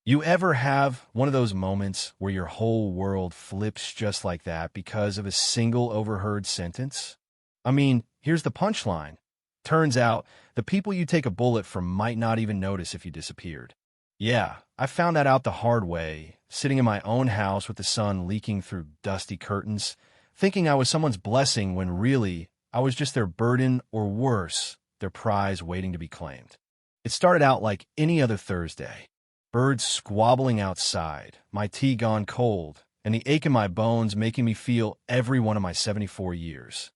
You ever have one of those moments where your whole world flips just like that because of a single overheard sentence? I mean, here's the punchline. Turns out, the people you take a bullet from might not even notice if you disappeared. Yeah, I found that out the hard way, sitting in my own house with the sun leaking through dusty curtains, thinking I was someone's blessing when really, I was just their burden or worse, their prize waiting to be claimed. It started out like any other Thursday. Birds squabbling outside, my tea gone cold, and the ache in my bones making me feel every one of my 74 years.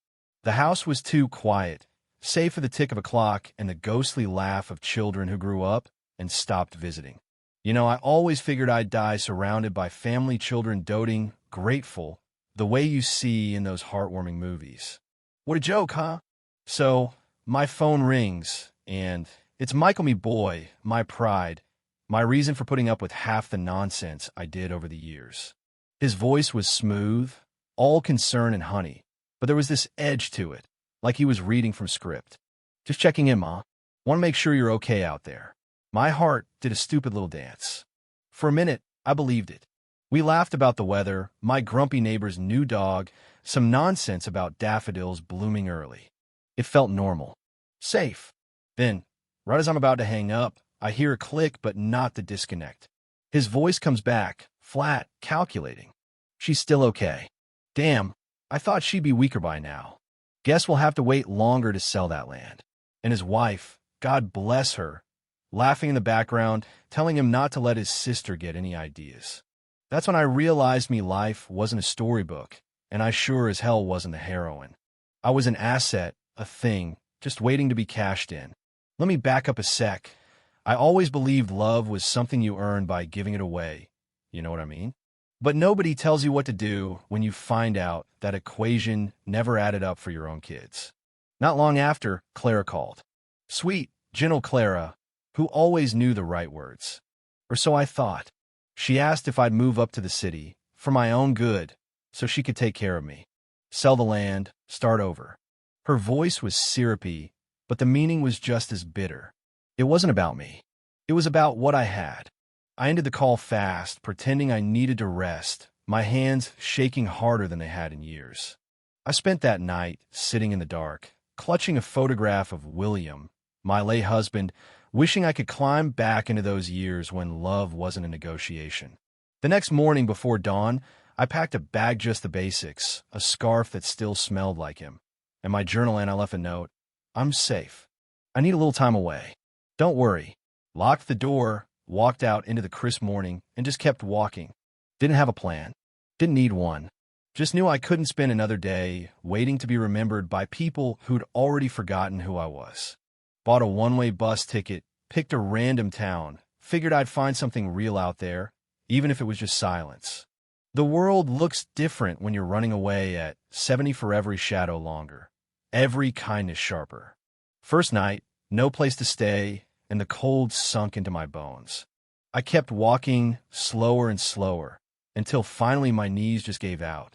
The house was too quiet, save for the tick of a clock and the ghostly laugh of children who grew up and stopped visiting. I always figured I'd die surrounded by family children doting, grateful, the way you see in those heartwarming movies. What a joke, huh? So, my phone rings, and it's Michael me boy, my pride, my reason for putting up with half the nonsense I did over the years. His voice was smooth, all concern and honey, but there was this edge to it, like he was reading from script. Just checking in, Ma. Want to make sure you're okay out there. My heart did a stupid little dance. For a minute, I believed it. We laughed about the weather, my grumpy neighbor's new dog, some nonsense about daffodils blooming early. It felt normal. Safe. Then, right as I'm about to hang up, I hear a click but not the disconnect. His voice comes back, flat, calculating. She's still okay. Damn, I thought she'd be weaker by now. Guess we'll have to wait longer to sell that land. And his wife, God bless her, laughing in the background, telling him not to let his sister get any ideas. That's when I realized me life wasn't a storybook, and I sure as hell wasn't the heroine. I was an asset, a thing, just waiting to be cashed in. Let me back up a sec. I always believed love was something you earned by giving it away. You know what I mean? But nobody tells you what to do when you find out that equation never added up for your own kids. Not long after, Clara called. Sweet, gentle Clara, who always knew the right words. Or so I thought. She asked if I'd move up to the city, for my own good, so she could take care of me. Sell the land, start over. Her voice was syrupy, but the meaning was just as bitter. It wasn't about me. It was about what I had. I ended the call fast, pretending I needed to rest, my hands shaking harder than they had in years. I spent that night, sitting in the dark, clutching a photograph of William, my late husband, wishing I could climb back into those years when love wasn't a negotiation. The next morning before dawn, I packed a bag just the basics, a scarf that still smelled like him, and my journal, and I left a note. I'm safe. I need a little time away. Don't worry. Locked the door, walked out into the crisp morning, and just kept walking. Didn't have a plan. Didn't need one. Just knew I couldn't spend another day waiting to be remembered by people who'd already forgotten who I was. Bought a one-way bus ticket, picked a random town, figured I'd find something real out there, even if it was just silence. The world looks different when you're running away at 70 for every shadow longer, every kindness sharper. First night, no place to stay, and the cold sunk into my bones. I kept walking slower and slower, until finally my knees just gave out.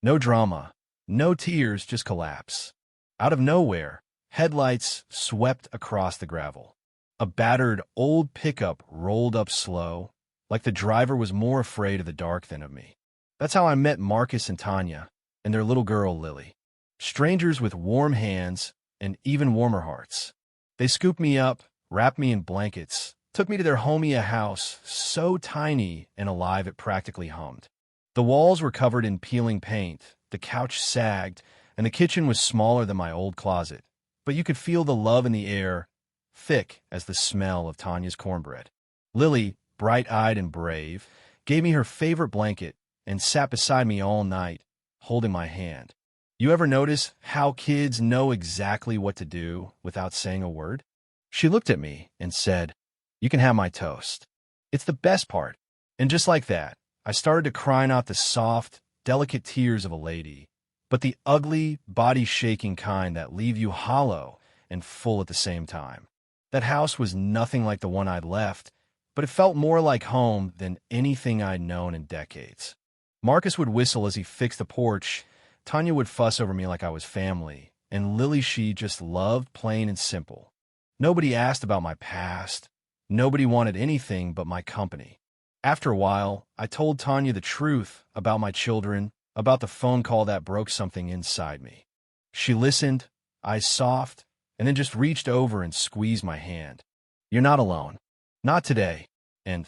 No drama, no tears, just collapse. Out of nowhere, headlights swept across the gravel. A battered old pickup rolled up slow, like the driver was more afraid of the dark than of me. That's how I met Marcus and Tanya, and their little girl, Lily. Strangers with warm hands and even warmer hearts. They scooped me up, wrapped me in blankets, took me to their homey house, so tiny and alive it practically hummed. The walls were covered in peeling paint, the couch sagged, and the kitchen was smaller than my old closet. But you could feel the love in the air, thick as the smell of Tanya's cornbread. Lily, bright-eyed and brave, gave me her favorite blanket and sat beside me all night, holding my hand. You ever notice how kids know exactly what to do without saying a word? She looked at me and said, "You can have my toast. It's the best part." And just like that, I started to cry out the soft, delicate tears of a lady, but the ugly, body-shaking kind that leave you hollow and full at the same time. That house was nothing like the one I'd left, but it felt more like home than anything I'd known in decades. Marcus would whistle as he fixed the porch, Tanya would fuss over me like I was family, and Lily, she just loved plain and simple. Nobody asked about my past. Nobody wanted anything but my company. After a while, I told Tanya the truth about my children, about the phone call that broke something inside me. She listened, eyes soft, and then just reached over and squeezed my hand. You're not alone. Not today. And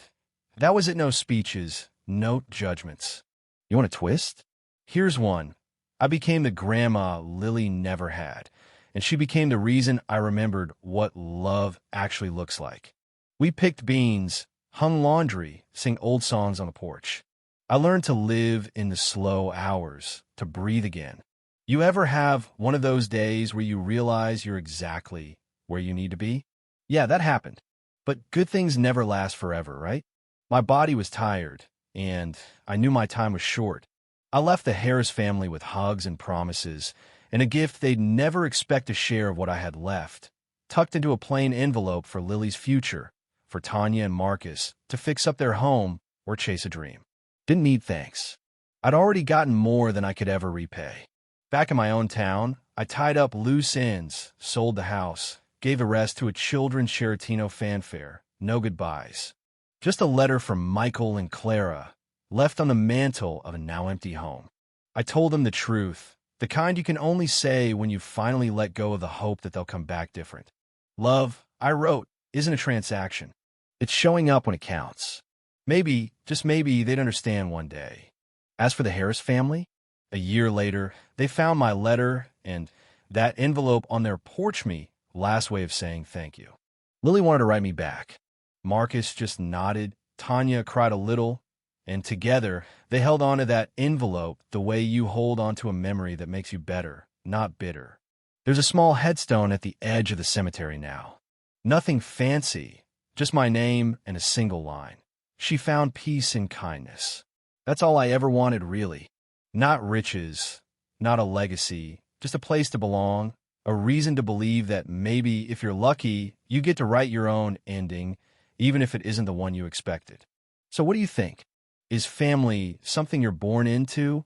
that was it. No speeches, no judgments. You want a twist? Here's one. I became the grandma Lily never had, and she became the reason I remembered what love actually looks like. We picked beans, hung laundry, sang old songs on the porch. I learned to live in the slow hours, to breathe again. You ever have one of those days where you realize you're exactly where you need to be? Yeah, that happened. But good things never last forever, right? My body was tired, and I knew my time was short. I left the Harris family with hugs and promises, and a gift they'd never expect a share of what I had left, tucked into a plain envelope for Lily's future, for Tanya and Marcus to fix up their home or chase a dream. Didn't need thanks. I'd already gotten more than I could ever repay. Back in my own town, I tied up loose ends, sold the house, gave a rest to a children's Sheratino fanfare, no goodbyes. Just a letter from Michael and Clara, left on the mantle of a now empty home. I told them the truth, the kind you can only say when you finally let go of the hope that they'll come back different. Love, I wrote, isn't a transaction. It's showing up when it counts. Maybe, just maybe, they'd understand one day. As for the Harris family, a year later, they found my letter and that envelope on their porch. Me, last way of saying thank you. Lily wanted to write me back. Marcus just nodded. Tanya cried a little. And together, they held on to that envelope the way you hold on to a memory that makes you better, not bitter. There's a small headstone at the edge of the cemetery now. Nothing fancy, just my name and a single line. She found peace and kindness. That's all I ever wanted, really. Not riches, not a legacy, just a place to belong, a reason to believe that maybe, if you're lucky, you get to write your own ending, even if it isn't the one you expected. So what do you think? Is family something you're born into,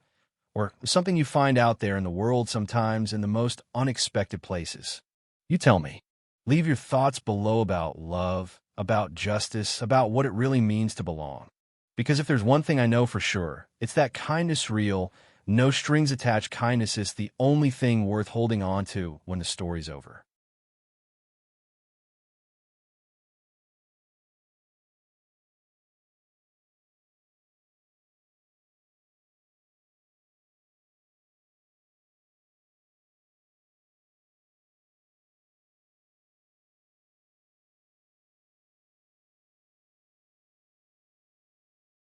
or something you find out there in the world sometimes in the most unexpected places? You tell me. Leave your thoughts below about love, about justice, about what it really means to belong. Because if there's one thing I know for sure, it's that kindness real, no strings attached kindness is the only thing worth holding on to when the story's over.